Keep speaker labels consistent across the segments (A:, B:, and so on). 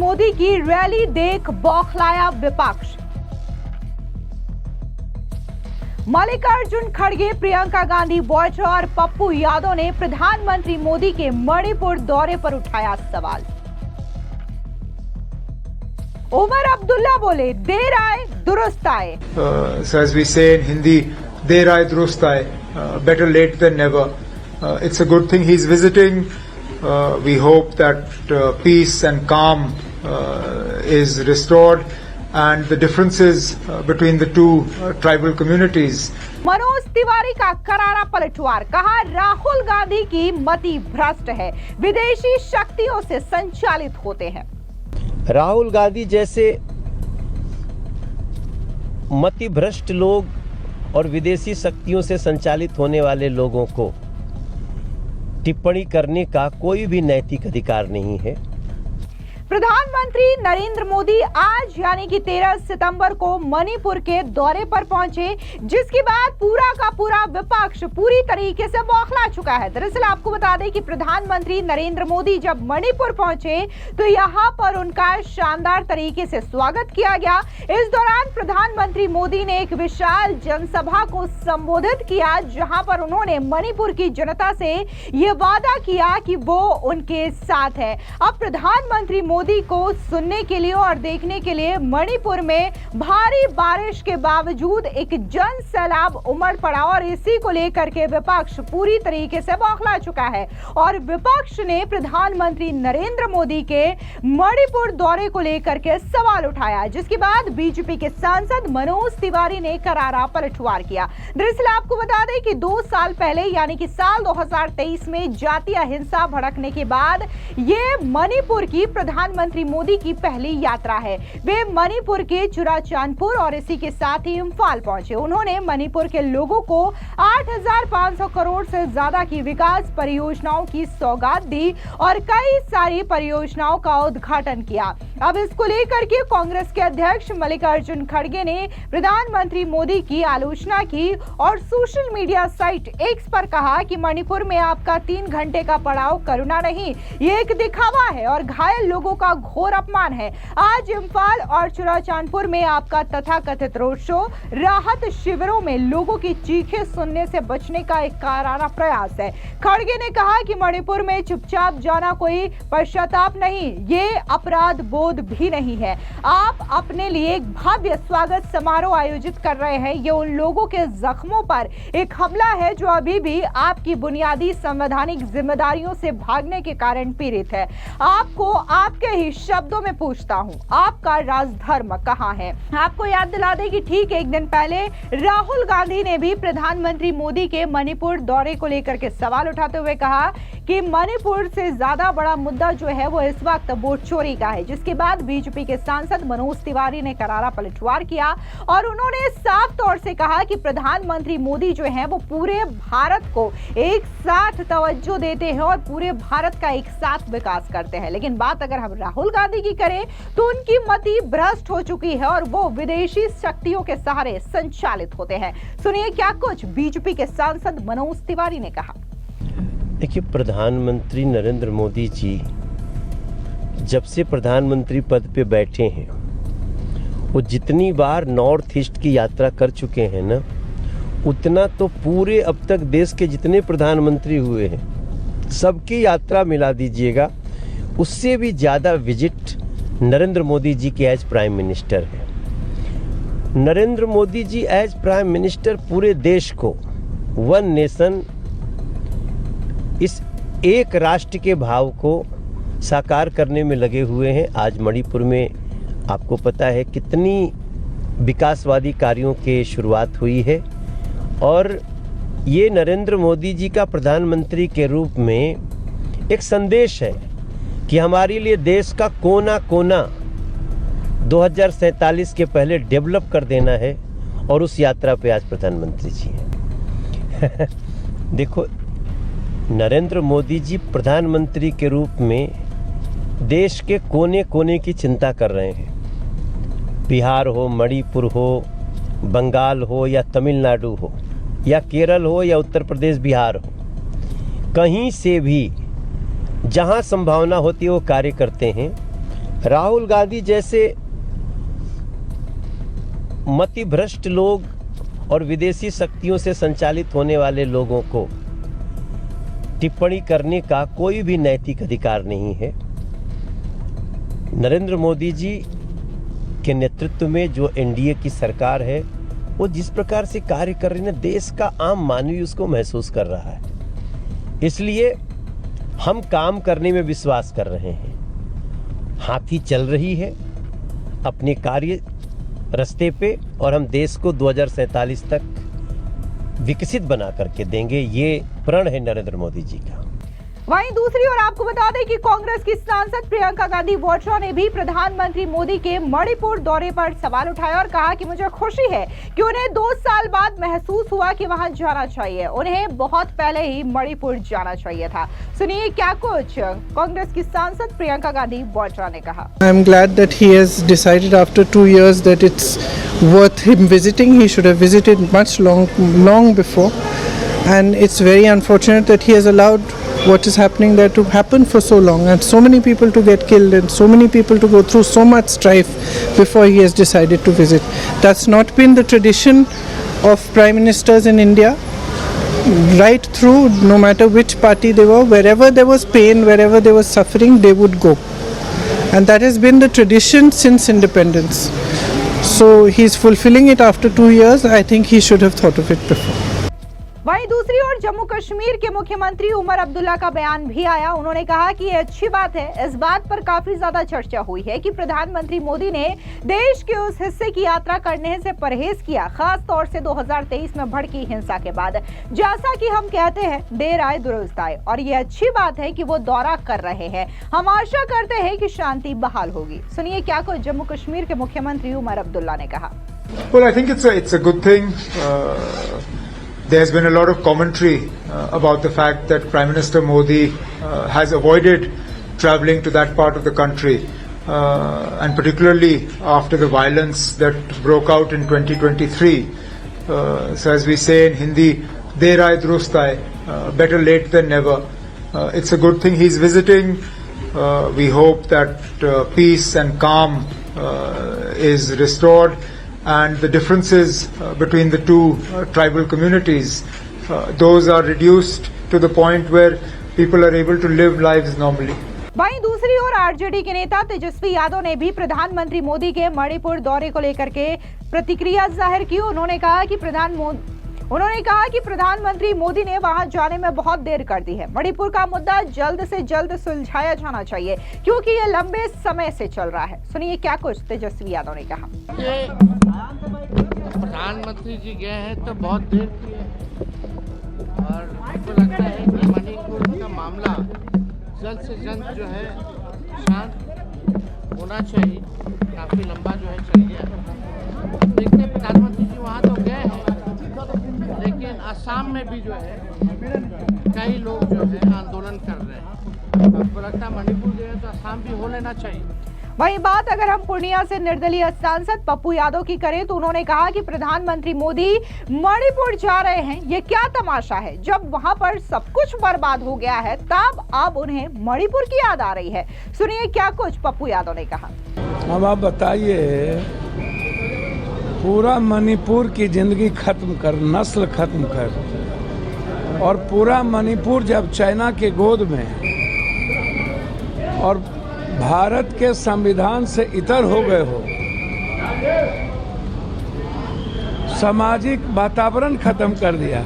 A: मोदी की रैली देख बौखलाया विपक्ष। मल्लिकार्जुन खड़गे, प्रियंका गांधी वाड्रा और पप्पू यादव ने प्रधानमंत्री मोदी के मणिपुर दौरे पर उठाया सवाल। उमर अब्दुल्ला बोले, देर आए दुरुस्त आए।
B: So as we say in Hindi, देर आए दुरुस्त आए. Better late than never. It's a good thing he's visiting. We hope that peace and calm is restored, and the differences between the two tribal communities.
A: Manoj Tiwari का करारा पलटवार, कहा राहुल गांधी की मति भ्रष्ट है, विदेशी शक्तियों से संचालित होते हैं।
C: राहुल गांधी जैसे मति भ्रष्ट लोग और विदेशी शक्तियों से संचालित होने वाले लोगों को टिप्पणी करने का कोई भी नैतिक अधिकार नहीं है।
A: प्रधानमंत्री नरेंद्र मोदी आज यानी कि 13 सितंबर को मणिपुर के दौरे पर पहुंचे, जिसके बाद पूरा का पूरा विपक्ष पूरी तरीके से बौखला चुका है। दरअसल आपको बता दें कि प्रधानमंत्री नरेंद्र मोदी जब मणिपुर पहुंचे तो यहां पर उनका शानदार तरीके से स्वागत किया गया। इस दौरान प्रधानमंत्री मोदी ने एक विशाल जनसभा को संबोधित किया, जहां पर उन्होंने मणिपुर की जनता से ये वादा किया कि वो उनके साथ है। अब प्रधानमंत्री मोदी को सुनने के लिए और देखने के लिए मणिपुर में भारी बारिश के बावजूद एक जन सैलाब उमड़ पड़ा और इसी को लेकर के विपक्ष पूरी तरीके से बौखला चुका है और विपक्ष ने प्रधानमंत्री नरेंद्र मोदी के मणिपुर दौरे को लेकर के सवाल उठाया, जिसके बाद बीजेपी के सांसद मनोज तिवारी ने करारा पलटवार किया। दरअसल आपको बता दें कि 2 साल पहले यानी कि साल 2023 में जातीय हिंसा भड़कने के बाद ये मणिपुर की प्रधानमंत्री मोदी की पहली यात्रा है। वे मणिपुर के चुराचांदपुर और इसी के साथ ही इम्फाल पहुंचे। उन्होंने मणिपुर के लोगों को 8,500 करोड़ से ज्यादा की विकास परियोजनाओं की सौगात दी और कई सारी परियोजनाओं का उद्घाटन किया। अब इसको लेकर के कांग्रेस के अध्यक्ष मल्लिकार्जुन खड़गे ने प्रधानमंत्री मोदी की आलोचना की और सोशल मीडिया साइट एक्स पर कहा कि मणिपुर में आपका 3 घंटे का पड़ाव करुणा नहीं, ये एक दिखावा है और घायल लोगों का घोर अपमान है। आज इम्फाल और चुराचांदपुर में आपका तथाकथित रोड शो राहत शिविरों में लोगों की चीखें सुनने से बचने का एक करारा प्रयास है। खड़गे ने कहा कि मणिपुर में चुपचाप जाना कोई पश्चाताप नहीं, ये अपराध बोध भी नहीं है। आप अपने लिए एक भव्य स्वागत समारोह आयोजित कर रहे हैं, ये उन लोगों के जख्मों पर एक हमला है जो अभी भी आपकी बुनियादी संवैधानिक जिम्मेदारियों से भागने के कारण पीड़ित है। आपको आपके ही शब्दों में पूछता हूं, आपका राजधर्म कहां है? आपको याद दिला दें कि ठीक एक दिन पहले राहुल गांधी ने भी प्रधानमंत्री मोदी के मणिपुर दौरे को लेकर के सवाल उठाते हुए कहा कि मणिपुर से ज्यादा बड़ा मुद्दा जो है वो इस वक्त वोट चोरी का है, जिसके बाद बीजेपी के सांसद मनोज तिवारी ने करारा पलटवार किया और उन्होंने साफ तौर से कहा कि प्रधानमंत्री मोदी जो है वो पूरे भारत को एक साथ तवज्जो देते हैं और पूरे भारत का एक साथ विकास करते हैं। लेकिन बात अगर हम राहुल गांधी की करें तो उनकी मति भ्रष्ट हो चुकी है और वो विदेशी शक्तियों के सहारे संचालित होते हैं। सुनिए क्या कुछ बीजेपी के सांसद मनोज तिवारी ने कहा।
C: देखिए, प्रधानमंत्री नरेंद्र मोदी जी जब से प्रधानमंत्री पद पे बैठे हैं वो जितनी बार नॉर्थ ईस्ट की यात्रा कर चुके हैं ना, उतना तो पूरे अब तक देश के जितने प्रधानमंत्री हुए हैं सबकी यात्रा मिला दीजिएगा, उससे भी ज़्यादा विजिट नरेंद्र मोदी जी की एज प्राइम मिनिस्टर है। Narendra Modi ji as prime minister पूरे देश को वन नेशन, इस एक राष्ट्र के भाव को साकार करने में लगे हुए हैं। आज मणिपुर में आपको पता है कितनी विकासवादी कार्यों की शुरुआत हुई है और ये नरेंद्र मोदी जी का प्रधानमंत्री के रूप में एक संदेश है कि हमारे लिए देश का कोना कोना 2047 के पहले डेवलप कर देना है और उस यात्रा पे आज प्रधानमंत्री जी हैं। देखो, नरेंद्र मोदी जी प्रधानमंत्री के रूप में देश के कोने कोने की चिंता कर रहे हैं। बिहार हो, मणिपुर हो, बंगाल हो या तमिलनाडु हो या केरल हो या उत्तर प्रदेश बिहार हो, कहीं से भी जहां संभावना होती है वो कार्य करते हैं। राहुल गांधी जैसे मतिभ्रष्ट लोग और विदेशी शक्तियों से संचालित होने वाले लोगों को टिप्पणी करने का कोई भी नैतिक अधिकार नहीं है। नरेंद्र मोदी जी के नेतृत्व में जो एनडीए की सरकार है वो जिस प्रकार से कार्य कर रही है, देश का आम मानवी उसको महसूस कर रहा है। इसलिए हम काम करने में विश्वास कर रहे हैं। हाथी चल रही है अपने कार्य रास्ते पे और हम देश को 2047 तक विकसित बना करके देंगे, ये प्रण है नरेंद्र मोदी जी का।
A: वहीं दूसरी ओर आपको बता दें कि कांग्रेस की सांसद प्रियंका गांधी वाड्रा ने भी प्रधानमंत्री मोदी के मणिपुर दौरे पर सवाल उठाया और कहा कि मुझे खुशी है कि उन्हें 2 साल बाद महसूस हुआ कि वहां जाना चाहिए। उन्हें बहुत पहले ही मणिपुर जाना चाहिए था। सुनिए क्या कुछ कांग्रेस की सांसद प्रियंका गांधी वाड्रा ने कहा।
D: I am glad that he has decided after 2 years that it's worth him visiting. He should have visited much long before, and it's very unfortunate that he has allowed what is happening there to happen for so long, and so many people to get killed and so many people to go through so much strife before he has decided to visit. That's not been the tradition of prime ministers in India. Right through, no matter which party they were, wherever there was pain, wherever there was suffering, they would go. And that has been the tradition since independence. So he's fulfilling it after 2 years. I think he should have thought of it before.
A: वहीं दूसरी ओर जम्मू कश्मीर के मुख्यमंत्री उमर अब्दुल्ला का बयान भी आया। उन्होंने कहा कि ये अच्छी बात है। इस बात पर काफी ज्यादा चर्चा हुई है कि प्रधानमंत्री मोदी ने देश के उस हिस्से की यात्रा करने से परहेज किया, खास तौर से 2023 में भड़की हिंसा के बाद। जैसा कि हम कहते हैं, देर आए दुरुस्त आए, और ये अच्छी बात है कि वो दौरा कर रहे हैं। हम आशा करते हैं कि शांति बहाल होगी। सुनिए क्या कुछ जम्मू कश्मीर के मुख्यमंत्री उमर अब्दुल्ला ने कहा।
B: Well, I think it's a good thing. There's been a lot of commentary about the fact that Prime Minister Modi has avoided traveling to that part of the country, and particularly after the violence that broke out in 2023. So as we say in Hindi, "Der aaye durust aaye," better late than never. It's a good thing he's visiting. We hope that peace and calm is restored. And the differences between the two tribal communities, those are reduced to the point where people are able to live lives normally.
A: वहीं दूसरी ओर RJD के नेता तेजस्वी यादव ने भी प्रधानमंत्री मोदी के मणिपुर दौरे को लेकर के प्रतिक्रिया जाहिर की। उन्होंने कहा कि प्रधानमंत्री मोदी ने वहां जाने में बहुत देर कर दी है। मणिपुर का मुद्दा जल्द से जल्द सुलझाया जाना चाहिए क्योंकि ये लंबे समय से चल रहा है। सुनिए क्या कुछ तेजस्वी यादव ने कहा।
E: प्रधानमंत्री जी गए हैं तो बहुत देर की है और मुझको लगता है कि मणिपुर का मामला जल्द से जल्द जो है शांत होना चाहिए। काफ़ी लंबा जो है चल गया। देखते प्रधानमंत्री जी वहाँ तो गए हैं, लेकिन असम में भी जो है कई लोग जो है आंदोलन कर रहे हैं। मुझको लगता है मणिपुर जो है तो असम भी हो लेना चाहिए।
A: वहीं बात अगर हम पूर्णिया से निर्दलीय सांसद पप्पू यादव की करें तो उन्होंने कहा कि प्रधानमंत्री मोदी मणिपुर जा रहे हैं, ये क्या तमाशा है। जब वहां पर सब कुछ बर्बाद हो गया है तब अब उन्हें मणिपुर की याद आ रही है। सुनिए क्या कुछ पप्पू यादव ने कहा।
F: अब आप बताइए, पूरा मणिपुर की जिंदगी खत्म कर, नस्ल खत्म कर, और पूरा मणिपुर जब चाइना के गोद में और भारत के संविधान से इतर हो गए हो, सामाजिक वातावरण खत्म कर दिया,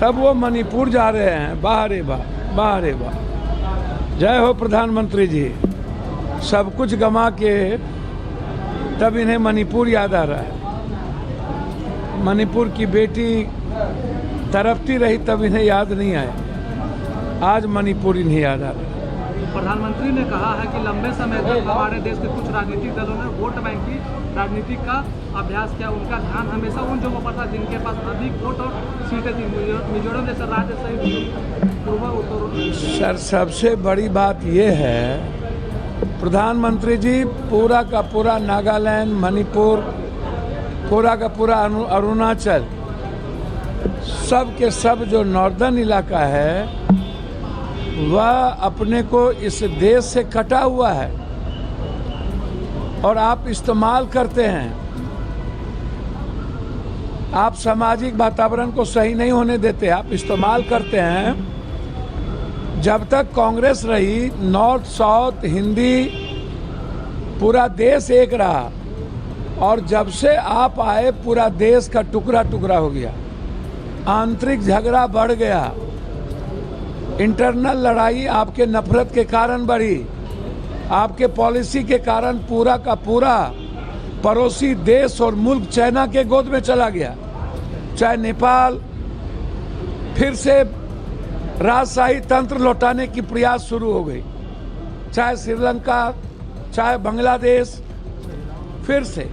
F: तब वो मणिपुर जा रहे हैं। बाहरे वाह, बाहरे वाह। जय हो प्रधानमंत्री जी। सब कुछ गंवा के तब इन्हें मणिपुर याद आ रहा है। मणिपुर की बेटी तड़पती रही तब इन्हें याद नहीं आया। आज मणिपुर इन्हें याद आ रहा है।
G: प्रधानमंत्री ने कहा है कि लंबे समय तक हमारे देश के कुछ राजनीतिक दलों ने वोट बैंक की राजनीति का अभ्यास किया। उनका ध्यान हमेशा उन जगहों पर था जिनके पास अधिक वोट और सीटें थी। मिजोरम जैसा राज्य सहित पूर्व उत्तर।
F: सर, सबसे बड़ी बात यह है, प्रधानमंत्री जी पूरा का पूरा नागालैंड, मणिपुर, पूरा का पूरा अरुणाचल, सब के सब जो नॉर्दर्न इलाका है वह अपने को इस देश से कटा हुआ है। और आप इस्तेमाल करते हैं, आप सामाजिक वातावरण को सही नहीं होने देते, आप इस्तेमाल करते हैं। जब तक कांग्रेस रही, नॉर्थ साउथ हिंदी पूरा देश एक रहा, और जब से आप आए पूरा देश का टुकड़ा टुकड़ा हो गया, आंतरिक झगड़ा बढ़ गया, इंटरनल लड़ाई आपके नफरत के कारण बढ़ी, आपके पॉलिसी के कारण पूरा का पूरा पड़ोसी देश और मुल्क चाइना के गोद में चला गया। चाहे नेपाल फिर से राजशाही तंत्र लौटाने की प्रयास शुरू हो गई, चाहे श्रीलंका, चाहे बांग्लादेश, फिर से।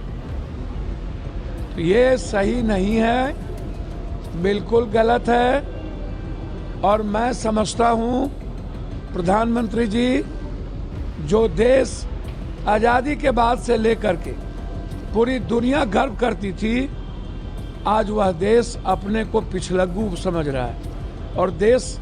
F: तो ये सही नहीं है, बिल्कुल गलत है। और मैं समझता हूं प्रधानमंत्री जी, जो देश आज़ादी के बाद से लेकर के पूरी दुनिया गर्व करती थी, आज वह देश अपने को पिछलग्गू समझ रहा है और देश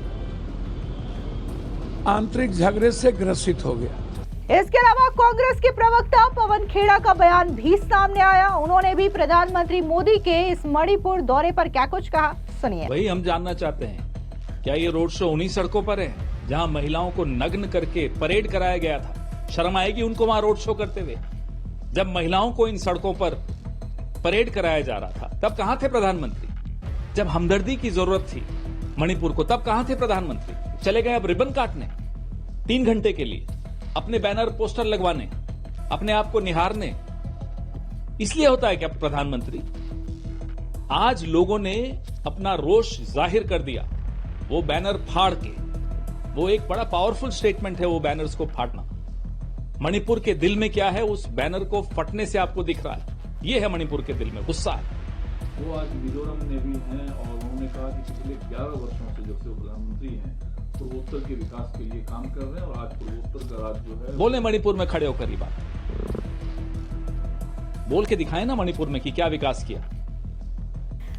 F: आंतरिक झगड़े से ग्रसित हो गया।
A: इसके अलावा कांग्रेस के प्रवक्ता पवन खेड़ा का बयान भी सामने आया। उन्होंने भी प्रधानमंत्री मोदी के इस मणिपुर दौरे पर क्या कुछ कहा, सुनिए।
H: वही हम जानना चाहते हैं, क्या ये रोड शो उन्हीं सड़कों पर है जहां महिलाओं को नग्न करके परेड कराया गया था? शर्म आएगी उनको वहां रोड शो करते हुए। जब महिलाओं को इन सड़कों पर परेड कराया जा रहा था, तब कहां थे प्रधानमंत्री? जब हमदर्दी की जरूरत थी मणिपुर को, तब कहां थे प्रधानमंत्री? चले गए अब रिबन काटने 3 घंटे के लिए, अपने बैनर पोस्टर लगवाने, अपने आप को निहारने। इसलिए होता है क्या प्रधानमंत्री? आज लोगों ने अपना रोष जाहिर कर दिया, वो बैनर फाड़ के। वो एक बड़ा पावरफुल स्टेटमेंट है, वो बैनर्स को फाड़ना। मणिपुर के दिल में क्या है, उस बैनर को फटने से आपको दिख रहा है। ये है मणिपुर के दिल में गुस्सा है।
I: वो आज मिजोरम में भी हैं और उन्होंने कहा कि पिछले 11 वर्षों से जब से वो प्रधानमंत्री हैं, पूर्वोत्तर के विकास के लिए काम कर रहे हैं और आज पूर्वोत्तर का राज्य जो है।
H: बोले मणिपुर में खड़े होकर ये बात बोल के दिखाए ना मणिपुर में कि क्या विकास किया।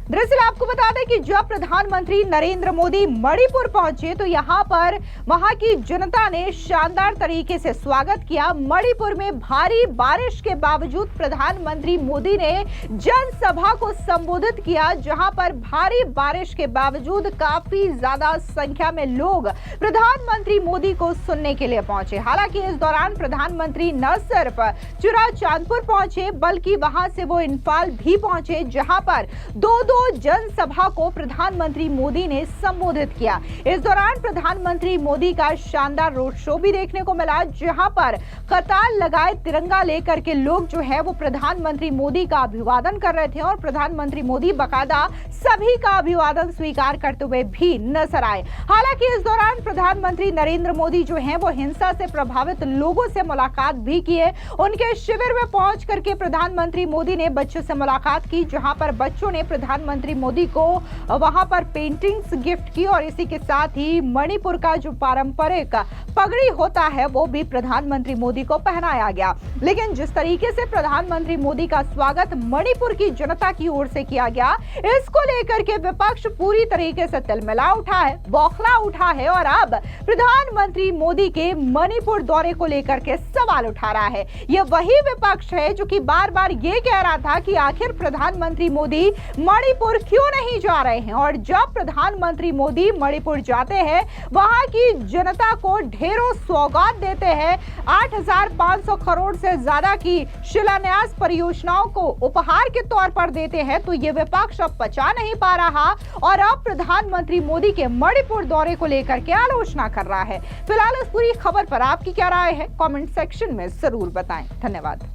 A: दरअसल आपको बता दें कि जब प्रधानमंत्री नरेंद्र मोदी मणिपुर पहुंचे तो यहां पर वहां की जनता ने शानदार तरीके से स्वागत किया। मणिपुर में भारी बारिश के बावजूद प्रधानमंत्री मोदी ने जनसभा को संबोधित किया, जहां पर भारी बारिश के बावजूद काफी ज्यादा संख्या में लोग प्रधानमंत्री मोदी को सुनने के लिए पहुंचे। हालांकि इस दौरान प्रधानमंत्री न सिर्फ चुराचांदपुर पहुंचे, बल्कि वहां से वो इंफाल भी पहुंचे, जहां पर दो जनसभा को प्रधानमंत्री मोदी ने संबोधित किया। इस दौरान प्रधानमंत्री मोदी का शानदार रोड शो भी देखने को मिला, जहां पर कतार लगाए तिरंगा लेकर के लोग जो है वो प्रधानमंत्री मोदी का अभिवादन कर रहे थे और प्रधानमंत्री मोदी बकायदा सभी का अभिवादन स्वीकार करते हुए भी नजर आए। हालांकि इस दौरान प्रधानमंत्री नरेंद्र मोदी जो है वो हिंसा से प्रभावित लोगों से मुलाकात भी किए। उनके शिविर में पहुंच करके प्रधानमंत्री मोदी ने बच्चों से मुलाकात की, जहां पर बच्चों ने प्रधानमंत्री मोदी को वहां पर पेंटिंग्स गिफ्ट की और इसी के साथ ही मणिपुर का जो पारंपरिक पगड़ी होता है वो भी प्रधानमंत्री मोदी को पहनाया गया। लेकिन जिस तरीके से प्रधानमंत्री मोदी का स्वागत मणिपुर की जनता की ओर से किया गया, इसको लेकर के विपक्ष पूरी तरीके से तिलमिला उठा है, बौखला उठा है और अब प्रधानमंत्री मोदी के मणिपुर दौरे को लेकर के सवाल उठा रहा है। यह वही विपक्ष है जो कि बार बार ये कह रहा था कि आखिर प्रधानमंत्री मोदी मणिपुर क्यों नहीं जा रहे हैं, और जब प्रधानमंत्री मोदी मणिपुर जाते हैं वहां की जनता को ढेरों सौगात देते हैं। 8,500 करोड़ से ज्यादा की शिलान्यास परियोजनाओं को उपहार के तौर पर देते हैं, तो ये विपक्ष अब पचा नहीं पा रहा और अब प्रधानमंत्री मोदी के मणिपुर दौरे को लेकर के आलोचना कर रहा है। फिलहाल इस पूरी खबर पर आपकी क्या राय है, कमेंट सेक्शन में जरूर बताएं। धन्यवाद।